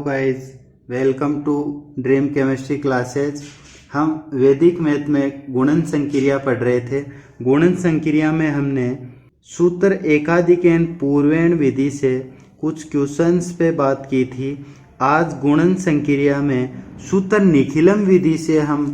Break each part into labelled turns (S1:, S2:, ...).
S1: Guys, welcome to dream chemistry classes. हम Vedic math में गुणन संक्रिया पढ़ रहे थे। गुणन संक्रिया में हमने सूत्र एकाधिकरण पूर्वेण विधि से कुछ क्वेश्चंस पे बात की थी। आज गुणन संक्रिया में सूत्र निखिलम विधि से हम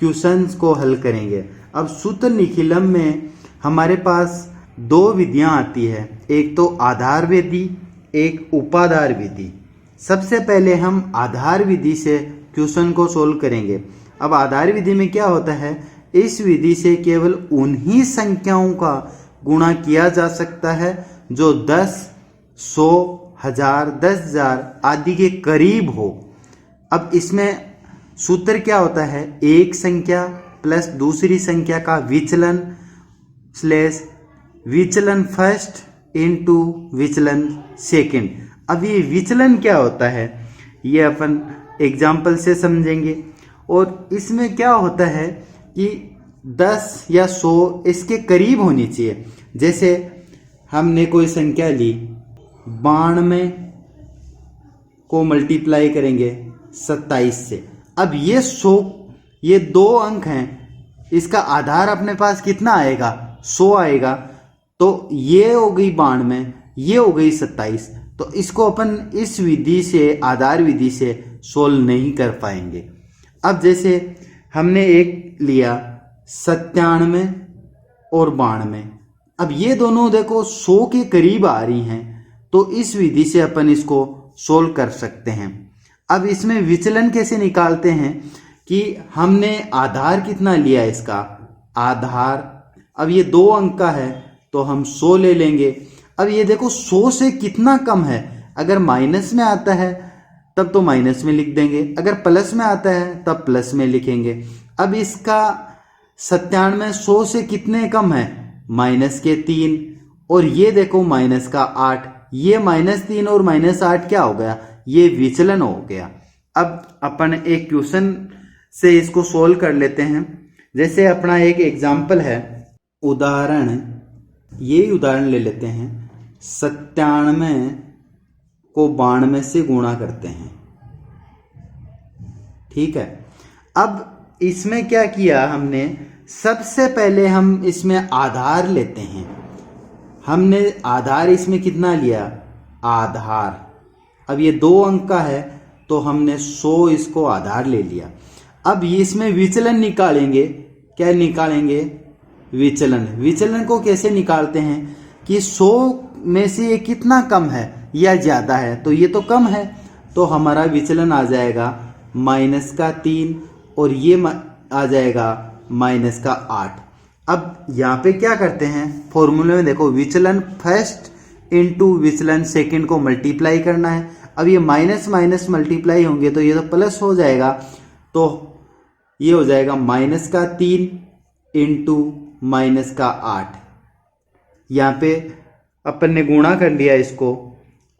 S1: क्वेश्चंस को हल करेंगे। अब सूत्र निखिलम में हमारे पास दो विधियां आती है, एक तो आधार विधि, एक उपाधार विधि। सबसे पहले हम आधार विधि से क्वेश्चन को सोल्व करेंगे। अब आधार विधि में क्या होता है, इस विधि से केवल उन्हीं संख्याओं का गुणा किया जा सकता है जो 10, 100, 1000, 10,000 आदि के करीब हो। अब इसमें सूत्र क्या होता है, एक संख्या प्लस दूसरी संख्या का विचलन स्लेश विचलन फर्स्ट इनटू विचलन सेकंड। अब ये विचलन क्या होता है ये अपन एग्जाम्पल से समझेंगे। और इसमें क्या होता है कि 10 या 100 इसके करीब होनी चाहिए। जैसे हमने कोई संख्या ली, 92 को मल्टीप्लाई करेंगे 27 से। अब ये 100, ये दो अंक हैं, इसका आधार अपने पास कितना आएगा, 100 आएगा। तो ये हो गई 92, ये हो गई 27। तो इसको अपन इस विधि से, आधार विधि से सोल्व नहीं कर पाएंगे। अब जैसे हमने एक लिया 97 और 92, अब ये दोनों देखो 100 के करीब आ रही हैं, तो इस विधि से अपन इसको सोल्व कर सकते हैं। अब इसमें विचलन कैसे निकालते हैं कि हमने आधार कितना लिया इसका, आधार अब ये 2 अंक का है तो हम 100 ले लेंगे। अब ये देखो 100 से कितना कम है, अगर माइनस में आता है तब तो माइनस में लिख देंगे, अगर प्लस में आता है तब प्लस में लिखेंगे। अब इसका 97 100 से कितने कम है, माइनस के 3, और ये देखो माइनस का 8, ये -3 और -8 क्या हो गया, ये विचलन हो गया। अब अपन एक क्वेश्चन से इसको सोल्व कर लेते हैं। जैसे अपना एक एग्जाम्पल है, उदाहरण, ये उदाहरण ले लेते हैं, 97 को 92 से गुणा करते हैं, ठीक है। अब इसमें क्या किया हमने, सबसे पहले हम इसमें आधार लेते हैं। हमने आधार इसमें कितना लिया, आधार, अब ये 2 अंक का है तो हमने 100 इसको आधार ले लिया। अब ये इसमें विचलन निकालेंगे, क्या निकालेंगे, विचलन। विचलन को कैसे निकालते हैं कि 100 में से ये कितना कम है या ज्यादा है, तो ये तो कम है, तो हमारा विचलन आ जाएगा -3 और ये आ जाएगा -8। अब यहाँ पे क्या करते हैं, फॉर्मूले में देखो विचलन फर्स्ट इनटू विचलन सेकंड को मल्टीप्लाई करना है। अब ये माइनस माइनस मल्टीप्लाई होंगे तो ये तो प्लस हो जाएगा, तो ये हो जाएगा -3 इनटू -8। यहाँ पे अपन ने गुणा कर लिया इसको।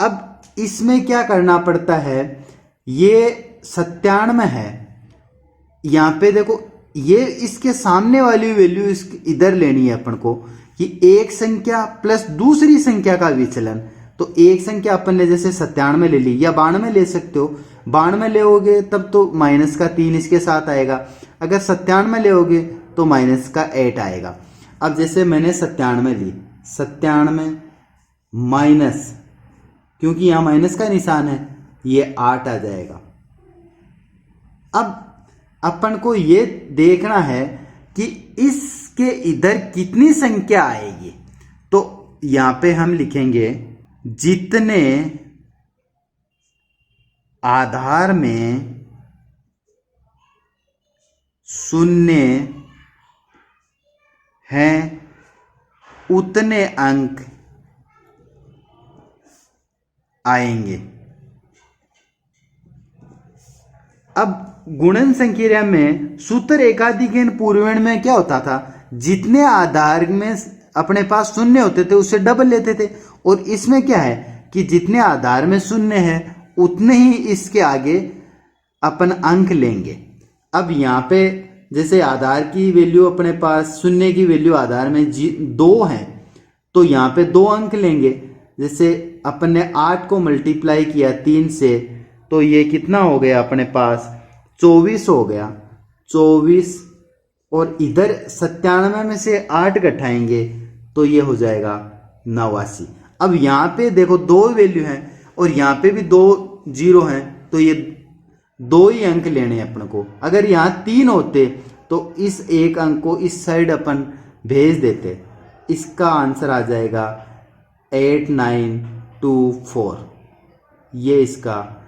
S1: अब इसमें क्या करना पड़ता है, ये 97 है, यहाँ पे देखो ये इसके सामने वाली वैल्यू इधर लेनी है अपन को कि एक संख्या प्लस दूसरी संख्या का विचलन। तो एक संख्या अपन ने जैसे 97 ले ली या 92 ले सकते हो, 92 लेओगे तब तो -3 इसके साथ आएगा, अगर 97 लेओगे तो -8 आएगा। अब जैसे मैंने 97 ली, 97 माइनस, क्योंकि यहाँ माइनस का निशान है, ये 8 आ जाएगा। अब अपन को ये देखना है कि इसके इधर कितनी संख्या आएगी, तो यहाँ पे हम लिखेंगे जितने आधार में शून्य हैं उतने अंक आएंगे। अब गुणन संक्रिया में सूत्र एकाधिकरण पूर्वेण में क्या होता था, जितने आधार में अपने पास शून्य होते थे उससे डबल लेते थे, और इसमें क्या है कि जितने आधार में शून्य है उतने ही इसके आगे अपन अंक लेंगे। अब यहाँ पे जैसे आधार की वैल्यू अपने पास, शून्य की वैल्यू आधार में 2 है, तो यहाँ पे 2 अंक लेंगे। जैसे अपन ने 8 को मल्टीप्लाई किया 3 से तो ये कितना हो गया अपने पास 24 हो गया 24 और इधर 97 में से 8 घटाएंगे तो ये हो जाएगा 89। अब यहाँ पे देखो 2 वैल्यू हैं और यहाँ पे भी 2 जीरो हैं तो ये 2 ही अंक लेने हैं अपन को। अगर यहाँ 3 होते तो इस एक अंक को इस साइड अपन भेज देते। इसका आंसर आ जाएगा 8924। ये इसका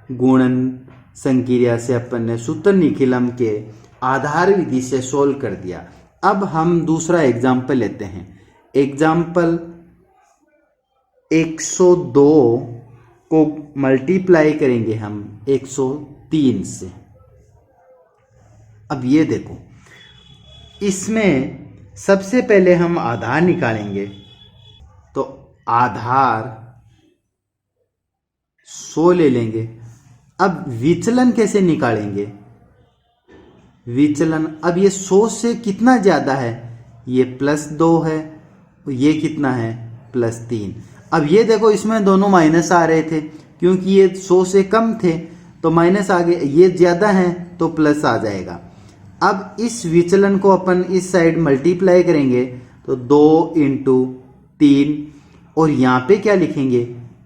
S1: गुणन संक्रिया से अपन ने सूत्र निखिलम के आधार विधि से सोल्व कर दिया। अब हम दूसरा एग्जाम्पल लेते हैं। एग्जाम्पल 102 को मल्टीप्लाई करेंगे हम 103 से। अब ये देखो, इसमें सबसे पहले हम आधार निकालेंगे। तो आधार 100 ले लेंगे। अब विचलन कैसे निकालेंगे? विचलन, अब ये 100 से कितना ज्यादा है? ये +2 है, ये कितना है? +3। अब ये देखो, इसमें दोनों माइनस आ रहे थे क्योंकि ये 100 से कम थे तो माइनस आ गए, ये ज्यादा है तो प्लस आ जाएगा। अब इस विचलन को अपन इस साइड मल्टीप्लाई करेंगे तो 2 × 3 और यहाँ पे क्या लिखेंगे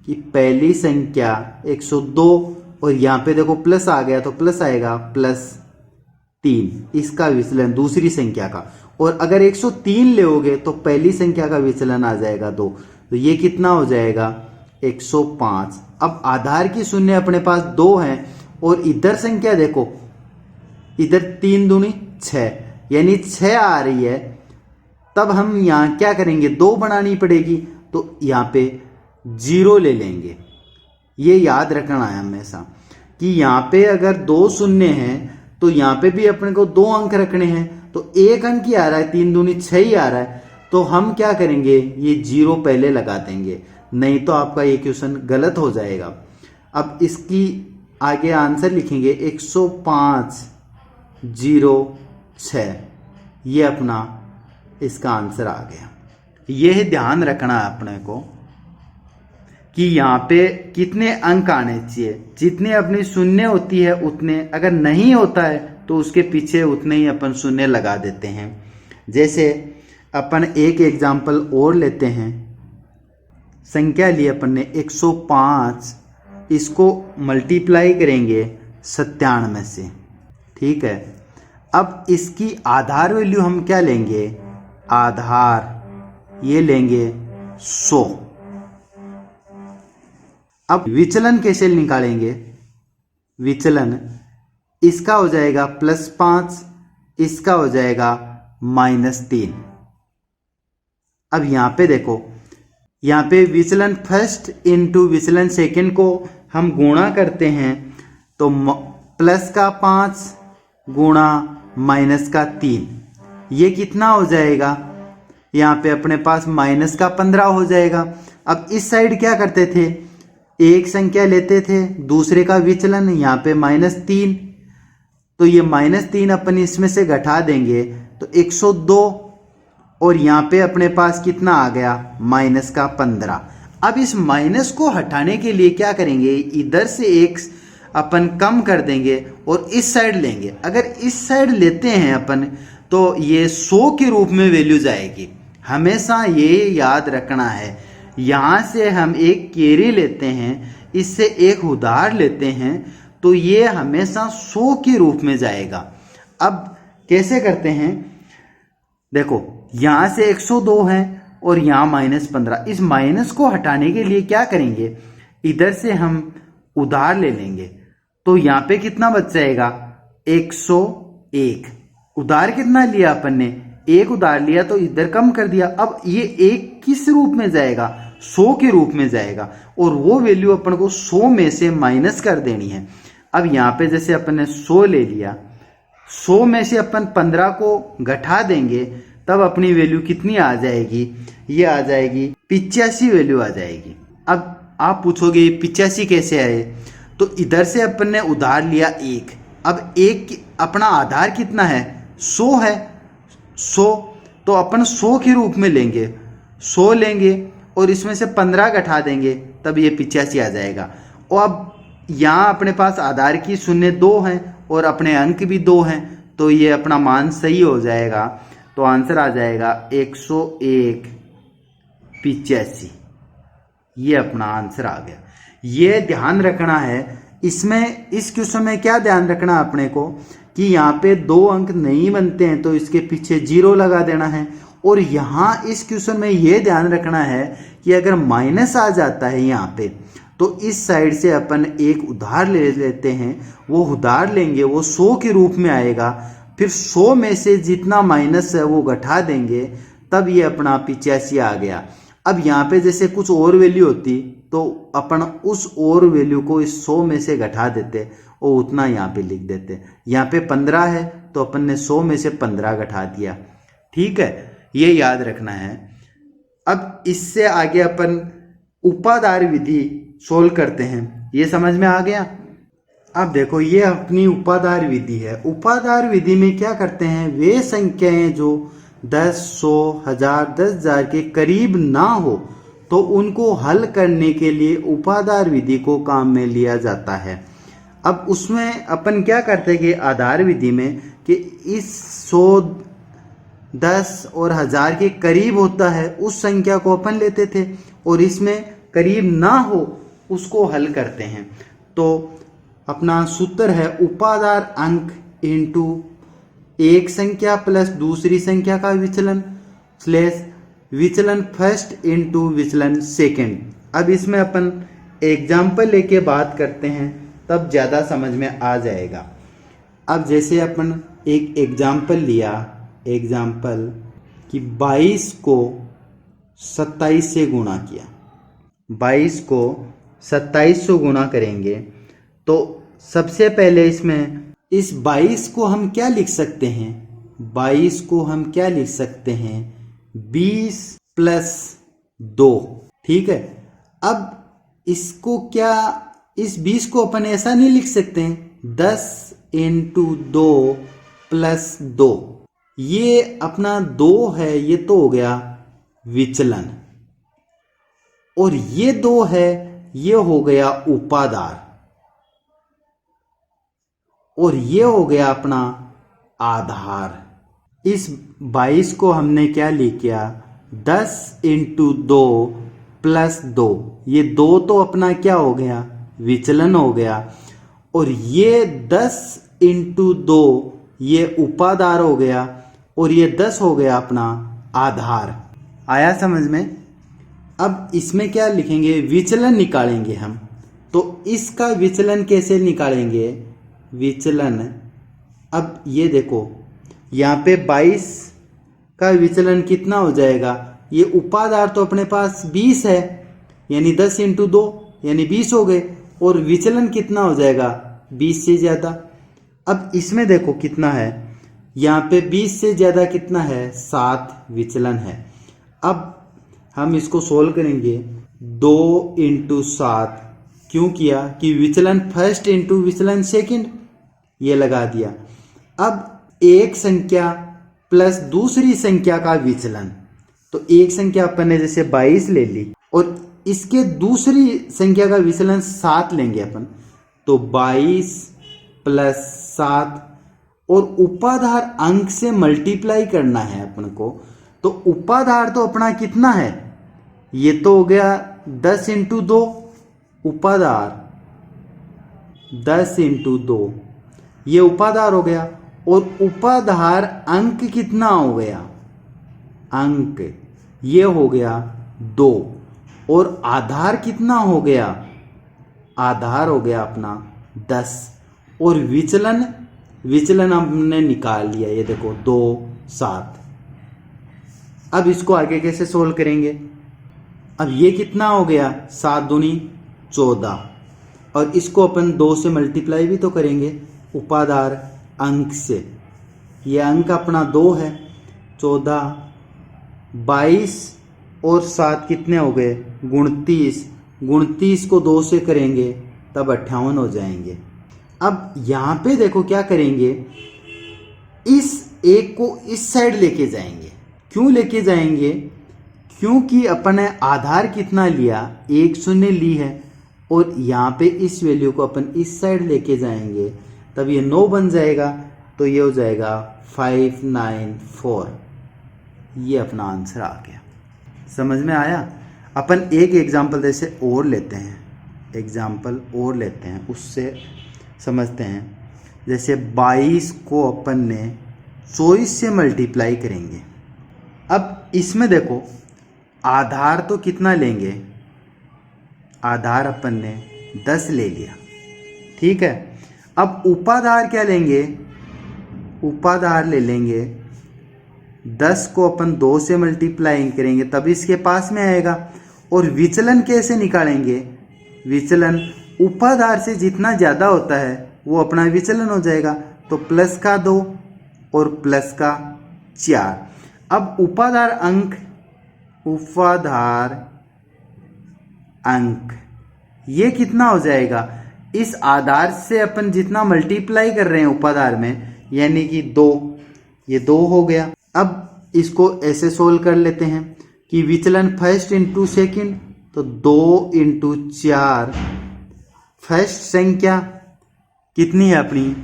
S1: कि पहली संख्या 102 और यहाँ पे देखो प्लस आ गया तो प्लस आएगा +3, इसका विचलन दूसरी संख्या का। और अगर 103 लोगे तो पहली संख्या का विचलन आ जाएगा 2, तो ये कितना हो जाएगा 105। अब आधार की शून्य अपने पास 2 है और इधर संख्या देखो, इधर 3 दूनी 6 यानी 6 आ रही है। तब हम यहाँ क्या करेंगे, 2 बनानी पड़ेगी तो यहाँ पे 0 ले लेंगे। ये याद रखना है हमेशा कि यहाँ पे अगर 2 शून्य हैं तो यहाँ पे भी अपने को 2 अंक रखने हैं। तो 1 अंक ही आ रहा है, 3 दूनी 6 ही आ रहा है, तो हम क्या करेंगे, ये 0 पहले लगा देंगे, नहीं तो आपका ये क्वेश्चन गलत हो जाएगा। अब इसकी आगे आंसर लिखेंगे 105.06, ये अपना इसका आंसर आ गया। यह ध्यान रखना है अपने को कि यहाँ पे कितने अंक आने चाहिए, जितने अपनी शून्य होती है उतने, अगर नहीं होता है तो उसके पीछे उतने ही अपन शून्य लगा देते हैं। जैसे अपन एक एग्जाम्पल और लेते हैं। संख्या ली अपन ने 105, इसको मल्टीप्लाई करेंगे 97 से, ठीक है। अब इसकी आधार वैल्यू हम क्या लेंगे, आधार ये लेंगे 100। अब विचलन कैसे निकालेंगे, विचलन इसका हो जाएगा +5, इसका हो जाएगा -3। अब यहां पे देखो, यहाँ पे विचलन फर्स्ट इंटू विचलन सेकंड को हम गुणा करते हैं तो +5 गुणा -3, ये कितना हो जाएगा, यहाँ पे अपने पास -15 हो जाएगा। अब इस साइड क्या करते थे, एक संख्या लेते थे, दूसरे का विचलन, यहाँ पे -3, तो ये -3 अपन इसमें से घटा देंगे तो 102 और यहाँ पे अपने पास कितना आ गया, -15। अब इस माइनस को हटाने के लिए क्या करेंगे, इधर से एक अपन कम कर देंगे और इस साइड लेंगे। अगर इस साइड लेते हैं अपन तो ये 100 के रूप में वैल्यू जाएगी। हमेशा ये याद रखना है, यहाँ से हम एक कैरी लेते हैं, इससे एक उधार लेते हैं तो ये हमेशा 100 के रूप में जाएगा। अब कैसे करते हैं, देखो यहाँ से 102 है और यहाँ -15, इस माइनस को हटाने के लिए क्या करेंगे, इधर से हम उधार ले लेंगे तो यहाँ पे कितना बच जाएगा, 101। उधार कितना लिया अपन ने, 1 उधार लिया तो इधर कम कर दिया। अब ये 1 किस रूप में जाएगा, 100 के रूप में जाएगा और वो वैल्यू अपन को 100 में से माइनस कर देनी है। अब यहाँ पे जैसे अपन ने 100 ले लिया, 100 में से अपन 15 को घटा देंगे तब अपनी वैल्यू कितनी आ जाएगी, ये आ जाएगी 85 वैल्यू आ जाएगी। अब आप पूछोगे 85 कैसे आए, तो इधर से अपन ने उधार लिया 1, अब 1 अपना आधार कितना है, 100 है, 100 तो अपन 100 के रूप में लेंगे, 100 लेंगे और इसमें से 15 घटा देंगे तब ये 85 आ जाएगा। और अब यहाँ अपने पास आधार की शून्य 2 हैं और अपने अंक भी 2 हैं, तो ये अपना मान सही हो जाएगा। तो आंसर आ जाएगा 101.85। ये अपना आंसर आ गया। ये ध्यान रखना है इसमें, इस क्वेश्चन में क्या ध्यान रखना अपने को कि यहाँ पे 2 अंक नहीं बनते हैं तो इसके पीछे 0 लगा देना है। और यहाँ इस क्वेश्चन में ये ध्यान रखना है कि अगर माइनस आ जाता है यहाँ पे तो इस साइड से अपन एक उधार ले लेते हैं। वो उधार लेंगे वो 100 के रूप में आएगा, फिर 100 में से जितना माइनस है वो घटा देंगे, तब ये अपना 85 आ गया। अब यहाँ पे जैसे कुछ और वैल्यू होती तो अपन उस और वैल्यू को इस 100 में से घटा देते और उतना यहाँ पे लिख देते। यहाँ पे 15 है तो अपन ने 100 में से 15 घटा दिया। ठीक है, ये याद रखना है। अब इससे आगे अपन उपादार विधि सोल्व करते हैं। ये समझ में आ गया। अब देखो ये अपनी उपादार विधि है। उपादार विधि में क्या करते हैं, वे संख्याएं जो 10, 100, 1000, 10,000 के करीब ना हो तो उनको हल करने के लिए उपादार विधि को काम में लिया जाता है। अब उसमें अपन क्या करते हैं कि आधार विधि में कि इस 100, 10 और 1000 के करीब होता है उस संख्या को अपन लेते थे और इसमें करीब ना हो उसको हल करते हैं। तो अपना सूत्र है उपादार अंक इंटू एक संख्या प्लस दूसरी संख्या का विचलन स्लैश विचलन फर्स्ट इंटू विचलन सेकंड। अब इसमें अपन एग्जाम्पल लेके बात करते हैं तब ज़्यादा समझ में आ जाएगा। अब जैसे अपन एक एग्जाम्पल लिया, एग्जाम्पल कि 22 को 27 से गुणा किया, 22 को 27 से गुणा करेंगे तो सबसे पहले इसमें इस 22 को हम क्या लिख सकते हैं, 22 को हम क्या लिख सकते हैं 20 प्लस 2। ठीक है, अब इसको क्या, इस 20 को अपन ऐसा नहीं लिख सकते हैं 10 इंटू 2 प्लस 2। ये अपना 2 है, ये तो हो गया विचलन, और ये 2 है ये हो गया उपादार, और ये हो गया अपना आधार। इस 22 को हमने क्या लिख किया 10 इंटू 2 प्लस 2। ये 2 तो अपना क्या हो गया विचलन हो गया, और ये 10 इंटू 2 ये उपादार हो गया, और ये 10 हो गया अपना आधार। आया समझ में। अब इसमें क्या लिखेंगे, विचलन निकालेंगे हम। तो इसका विचलन कैसे निकालेंगे, विचलन, अब ये देखो यहाँ पे 22 का विचलन कितना हो जाएगा, ये उपादार तो अपने पास 20 है यानी 10 इंटू 2 यानी 20 हो गए, और विचलन कितना हो जाएगा 20 से ज़्यादा। अब इसमें देखो कितना है, यहाँ पे 20 से ज़्यादा कितना है 7 विचलन है। अब हम इसको सोल्व करेंगे 2 इंटू 7, क्यों किया कि विचलन फर्स्ट इंटू विचलन सेकंड, ये लगा दिया। अब एक संख्या प्लस दूसरी संख्या का विचलन, तो एक संख्या अपन ने जैसे 22 ले ली और इसके दूसरी संख्या का विचलन 7 लेंगे अपन, तो 22 प्लस 7, और उपाधार अंक से मल्टीप्लाई करना है अपन को। तो उपाधार तो अपना कितना है, ये तो हो गया 10 इंटू 2, उपाधार 10 इंटू 2 ये उपाधार हो गया, और उपाधार अंक कितना हो गया, अंक ये हो गया 2, और आधार कितना हो गया, आधार हो गया अपना 10, और विचलन, विचलन हमने निकाल लिया, ये देखो 2 7। अब इसको आगे कैसे सोल्व करेंगे, अब ये कितना हो गया 7 दूनी 14, और इसको अपन 2 से मल्टीप्लाई भी तो करेंगे उपादार अंक से। ये अंक अपना 2 है, 14, 22 और 7 कितने हो गए 29, 29 को 2 से करेंगे तब 58 हो जाएंगे। अब यहाँ पे देखो क्या करेंगे, इस एक को इस साइड लेके जाएंगे। क्यों लेके जाएंगे, क्योंकि अपन ने आधार कितना लिया 1 शून्य ली है, और यहाँ पे इस वैल्यू को अपन इस साइड लेके जाएंगे तब ये 9 बन जाएगा, तो ये हो जाएगा 594। ये अपना आंसर आ गया। समझ में आया? अपन एक एग्जाम्पल जैसे और लेते हैं, उससे समझते हैं। जैसे 22 को अपन ने 24 से मल्टीप्लाई करेंगे। अब इसमें देखो आधार तो कितना लेंगे, आधार अपन ने 10 ले लिया, ठीक है। अब उपाधार क्या लेंगे, उपाधार ले लेंगे 10 को अपन 2 से मल्टीप्लाई करेंगे तब इसके पास में आएगा। और विचलन कैसे निकालेंगे, विचलन उपाधार से जितना ज़्यादा होता है वो अपना विचलन हो जाएगा। तो प्लस का 2 और प्लस का 4। अब उपाधार अंक ये कितना हो जाएगा, इस आधार से अपन जितना मल्टीप्लाई कर रहे हैं उपाधार में, यानी कि 2, ये 2 हो गया। अब इसको ऐसे सोल्व कर लेते हैं कि विचलन फर्स्ट इंटू सेकेंड, तो 2 इंटू 4, फर्स्ट संख्या कितनी है अपनी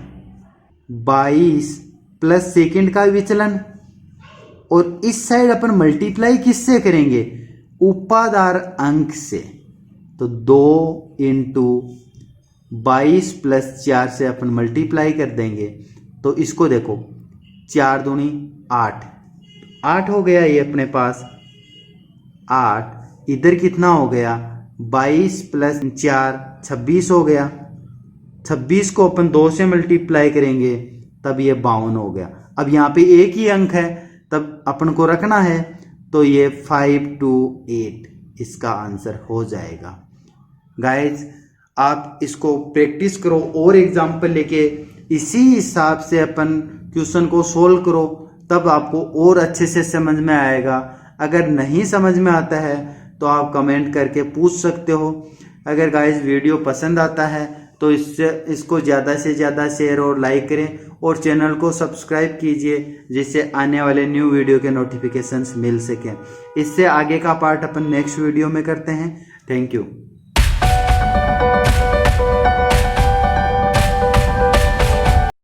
S1: 22 प्लस सेकेंड का विचलन, और इस साइड अपन मल्टीप्लाई किससे करेंगे, उपाधार अंक से। तो 2 इंटू 22 प्लस 4 से अपन मल्टीप्लाई कर देंगे। तो इसको देखो 4 दूनी 8, 8 हो गया ये अपने पास 8। इधर कितना हो गया 22 प्लस 4 26 हो गया। 26 को अपन 2 से मल्टीप्लाई करेंगे तब ये 52 हो गया। अब यहाँ पे एक ही अंक है तब अपन को रखना है, तो ये 528 इसका आंसर हो जाएगा। गाइज आप इसको प्रैक्टिस करो और एग्जाम्पल लेके इसी हिसाब से अपन क्वेश्चन को सोल्व करो, तब आपको और अच्छे से समझ में आएगा। अगर नहीं समझ में आता है तो आप कमेंट करके पूछ सकते हो। अगर गाइज वीडियो पसंद आता है तो इसको ज़्यादा से ज़्यादा शेयर और लाइक करें और चैनल को सब्सक्राइब कीजिए, जिससे आने वाले न्यू वीडियो के नोटिफिकेशंस मिल सकें। इससे आगे का पार्ट अपन नेक्स्ट वीडियो में करते हैं। Thank you.